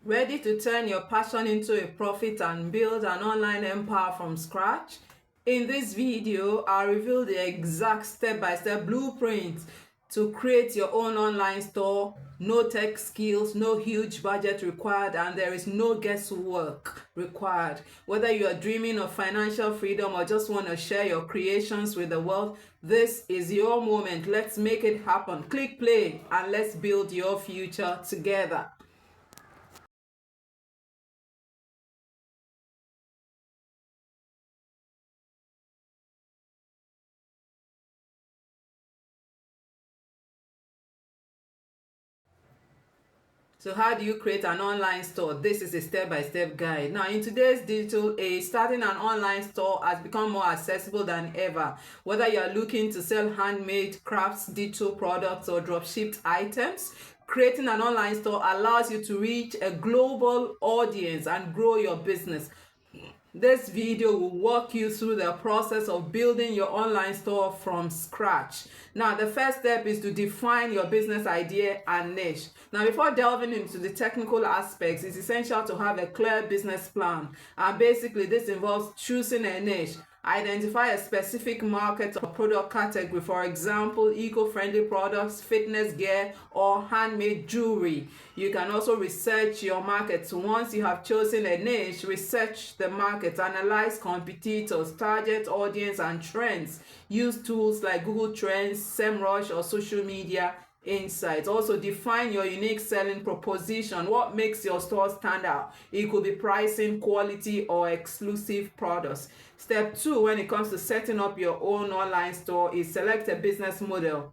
Ready to turn your passion into a profit and build an online empire from scratch? In this video, I'll reveal the exact step-by-step blueprint to create your own online store. No tech skills, no huge budget required, and there is no guesswork required. Whether you are dreaming of financial freedom or just want to share your creations with the world, this is your moment. Let's make it happen. Click play and let's build your future together. So how do you create an online store? This is a step-by-step guide. Now, in today's digital age, starting an online store has become more accessible than ever. Whether you are looking to sell handmade crafts, digital products, or drop-shipped items, creating an online store allows you to reach a global audience and grow your business. This video will walk you through the process of building your online store from scratch. Now, the first step is to define your business idea and niche. Now, before delving into the technical aspects, it's essential to have a clear business plan. And basically, this involves choosing a niche. Identify a specific market or product category, for example, eco-friendly products, fitness gear, or handmade jewelry. You can also research your market. Once you have chosen a niche, research the market, analyze competitors, target audience, and trends. Use tools like Google Trends, SEMrush, or social media insights. Also, define your unique selling proposition. What makes your store stand out? It could be pricing, quality, or exclusive products. Step 2, when it comes to setting up your own online store, is select a business model.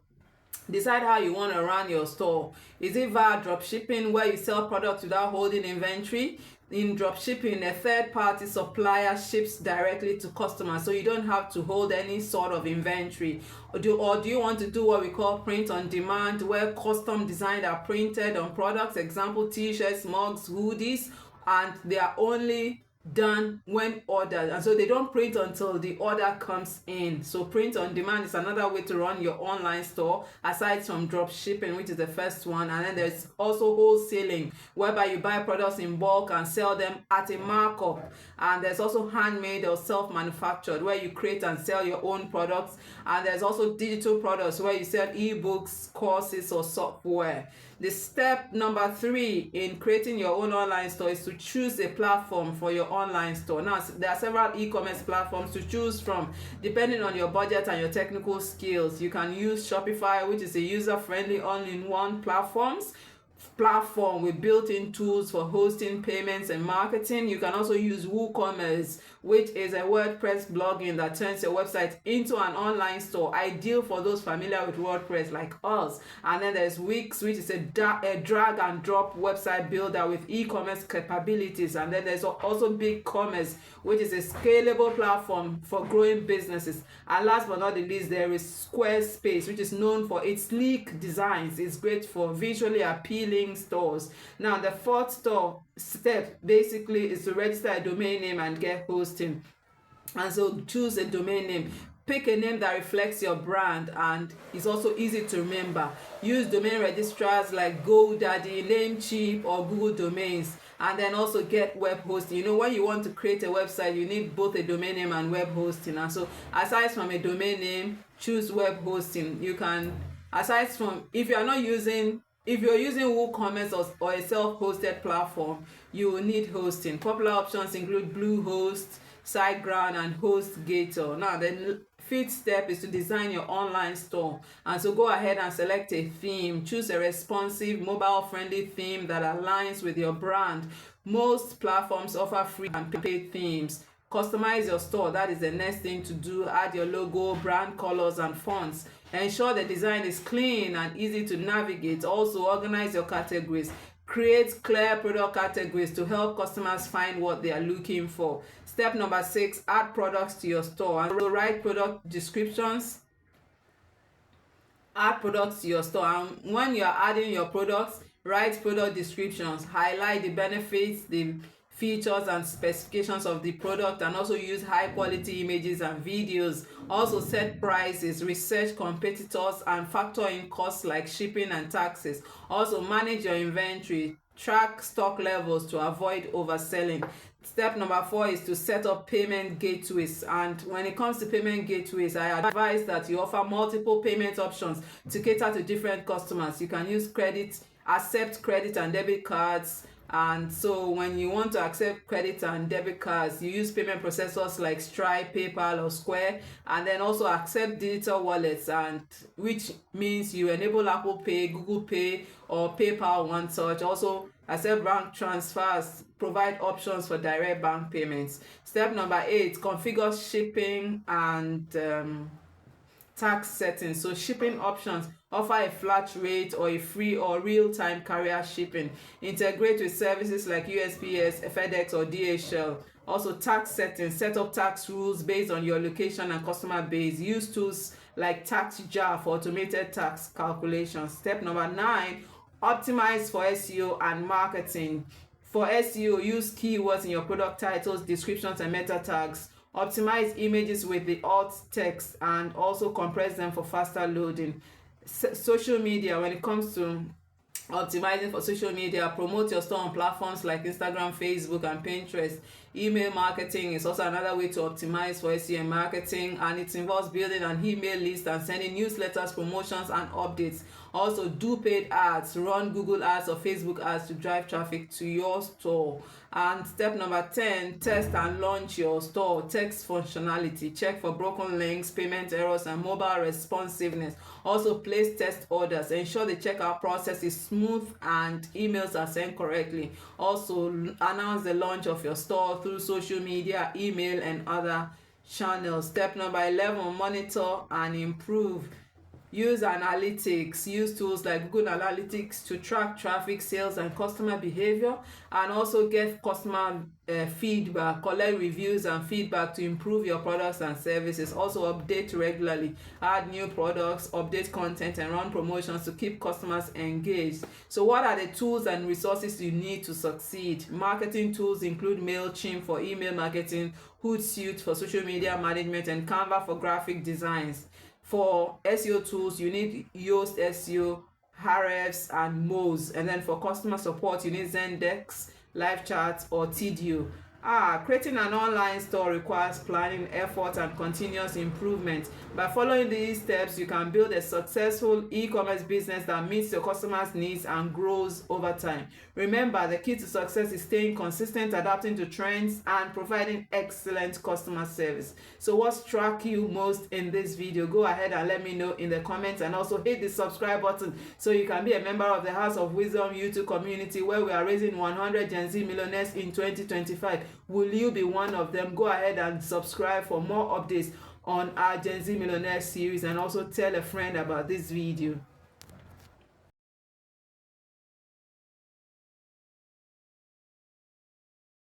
Decide how you want to run your store. Is it via dropshipping, where you sell products without holding inventory? In dropshipping, a third-party supplier ships directly to customers, so you don't have to hold any sort of inventory. Or do you want to do what we call print on demand, where custom designs are printed on products, example t-shirts, mugs, hoodies, and they are only done when ordered, and so they don't print until the order comes in. So print on demand is another way to run your online store, aside from drop shipping, which is the first one. And then there's also wholesaling, whereby you buy products in bulk and sell them at a markup. And there's also handmade or self-manufactured, where you create and sell your own products. And there's also digital products, where you sell ebooks, courses, or software. The step number 3 in creating your own online store is to choose a platform for your online store. Now, there are several e-commerce platforms to choose from depending on your budget and your technical skills. You can use Shopify, which is a user-friendly all-in-one platform with built-in tools for hosting, payments, and marketing. You can also use WooCommerce, which is a WordPress plugin that turns your website into an online store, ideal for those familiar with WordPress like us. And then there's Wix, which is a drag and drop website builder with e-commerce capabilities. And then there's also BigCommerce, which is a scalable platform for growing businesses. And last but not the least, there is Squarespace, which is known for its sleek designs. It's great for visually appealing stores. Now, the fourth step basically is to register a domain name and get hosting. And so choose a domain name. Pick a name that reflects your brand and is also easy to remember. Use domain registrars like GoDaddy, Namecheap, or Google Domains. And then also get web hosting. You know, when you want to create a website, you need both a domain name and web hosting. And so aside from a domain name, choose web hosting. You can, aside from, if you're using WooCommerce or a self-hosted platform, you will need hosting. Popular options include Bluehost, SiteGround, and HostGator. Now, the fifth step is to design your online store. And so go ahead and select a theme. Choose a responsive, mobile-friendly theme that aligns with your brand. Most platforms offer free and paid themes. Customize your store. That is the next thing to do. Add your logo, brand colors, and fonts. Ensure the design is clean and easy to navigate. Also, organize your categories. Create clear product categories to help customers find what they are looking for. Step number 6, add products to your store. And so write product descriptions. Add products to your store. And when you are adding your products, write product descriptions. Highlight the benefits, the features and specifications of the product, and also use high quality images and videos. Also set prices, research competitors, and factor in costs like shipping and taxes. Also manage your inventory, track stock levels to avoid overselling. Step number 4 is to set up payment gateways. And when it comes to payment gateways, I advise that you offer multiple payment options to cater to different customers. You can use credit, accept credit and debit cards. And so when you want to accept credit and debit cards, you use payment processors like Stripe, PayPal, or Square, and then also accept digital wallets, and which means you enable Apple Pay, Google Pay, or PayPal One Touch. Also accept bank transfers, provide options for direct bank payments. Step number 8, configure shipping and tax settings. So shipping options, offer a flat rate or a free or real-time carrier shipping. Integrate with services like USPS, FedEx, or DHL. Also tax settings, set up tax rules based on your location and customer base. Use tools like tax jar for automated tax calculations. Step number 9, optimize for SEO and marketing. For SEO, use keywords in your product titles, descriptions, and meta tags. Optimize images with the alt text and also compress them for faster loading. Social media, when it comes to optimizing for social media, promote your store on platforms like Instagram, Facebook, and Pinterest. Email marketing is also another way to optimize for SEO marketing, and it involves building an email list and sending newsletters, promotions, and updates. Also do paid ads, run Google ads or Facebook ads to drive traffic to your store. And step number 10, test and launch your store. Text functionality, check for broken links, payment errors, and mobile responsiveness. Also place test orders, ensure the checkout process is smooth and emails are sent correctly. Also announce the launch of your store through social media, email, and other channels. Step number 11, monitor and improve. Use analytics, use tools like Google Analytics to track traffic, sales, and customer behavior, and also get customer feedback, collect reviews and feedback to improve your products and services. Also update regularly, add new products, update content, and run promotions to keep customers engaged. So what are the tools and resources you need to succeed? Marketing tools include MailChimp for email marketing, Hootsuite for social media management, and Canva for graphic designs. For SEO tools, you need Yoast SEO, Ahrefs, and Moz. And then for customer support, you need Zendesk, LiveChat, or Tidio. Creating an online store requires planning, effort, and continuous improvement. By following these steps, you can build a successful e-commerce business that meets your customers' needs and grows over time. Remember, the key to success is staying consistent, adapting to trends, and providing excellent customer service. So what struck you most in this video? Go ahead and let me know in the comments, and also hit the subscribe button so you can be a member of the House of Wisdom YouTube community, where we are raising 100 Gen Z millionaires in 2025. Will you be one of them? Go ahead and subscribe for more updates on our Gen Z Millionaire series, and also tell a friend about this video.